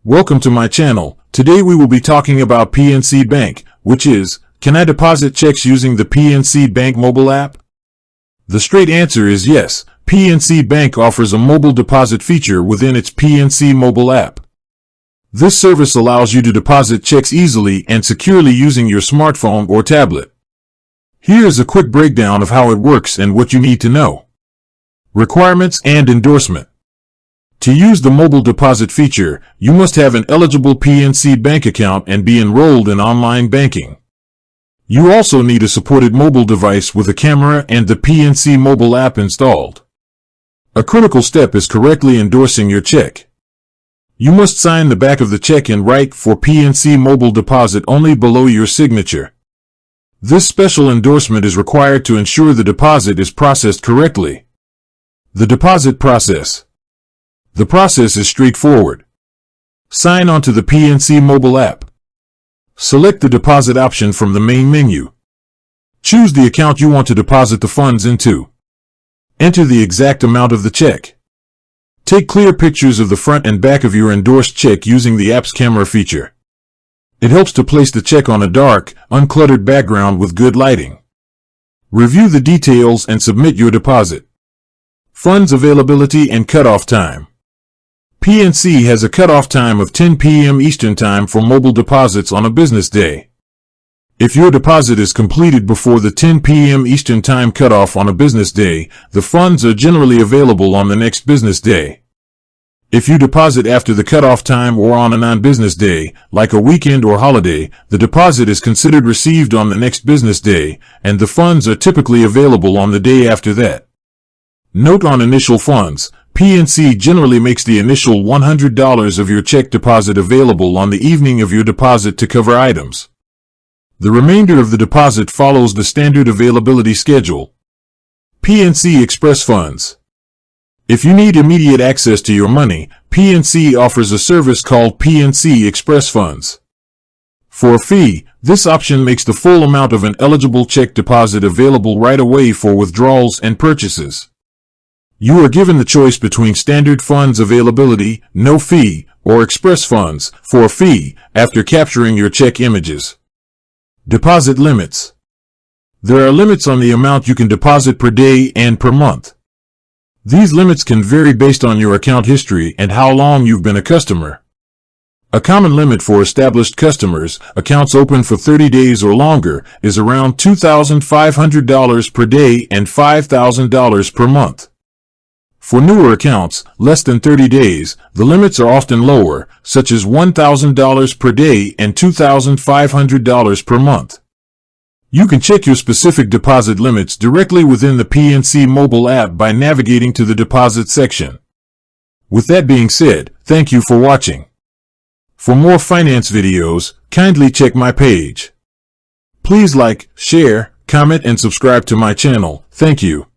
Welcome to my channel. Today we will be talking about PNC Bank, which is, can I deposit checks using the PNC Bank mobile app? The straight answer is yes. PNC Bank offers a mobile deposit feature within its PNC mobile app. This service allows you to deposit checks easily and securely using your smartphone or tablet. Here is a quick breakdown of how it works and what you need to know. Requirements and endorsement. To use the mobile deposit feature, you must have an eligible PNC Bank account and be enrolled in online banking. You also need a supported mobile device with a camera and the PNC mobile app installed. A critical step is correctly endorsing your check. You must sign the back of the check and write "for PNC mobile deposit" only below your signature. This special endorsement is required to ensure the deposit is processed correctly. The deposit process. The process is straightforward. Sign on to the PNC mobile app. Select the deposit option from the main menu. Choose the account you want to deposit the funds into. Enter the exact amount of the check. Take clear pictures of the front and back of your endorsed check using the app's camera feature. It helps to place the check on a dark, uncluttered background with good lighting. Review the details and submit your deposit. Funds availability and cutoff time. PNC has a cutoff time of 10 p.m. Eastern Time for mobile deposits on a business day. If your deposit is completed before the 10 p.m. Eastern Time cutoff on a business day, the funds are generally available on the next business day. If you deposit after the cutoff time or on a non-business day, like a weekend or holiday, the deposit is considered received on the next business day, and the funds are typically available on the day after that. Note on initial funds. PNC generally makes the initial $100 of your check deposit available on the evening of your deposit to cover items. The remainder of the deposit follows the standard availability schedule. PNC Express Funds. If you need immediate access to your money, PNC offers a service called PNC Express Funds. For a fee, this option makes the full amount of an eligible check deposit available right away for withdrawals and purchases. You are given the choice between standard funds availability, no fee, or express funds, for a fee, after capturing your check images. Deposit limits. There are limits on the amount you can deposit per day and per month. These limits can vary based on your account history and how long you've been a customer. A common limit for established customers, accounts open for 30 days or longer, is around $2,500 per day and $5,000 per month. For newer accounts, less than 30 days, the limits are often lower, such as $1,000 per day and $2,500 per month. You can check your specific deposit limits directly within the PNC mobile app by navigating to the deposit section. With that being said, thank you for watching. For more finance videos, kindly check my page. Please like, share, comment, and subscribe to my channel. Thank you.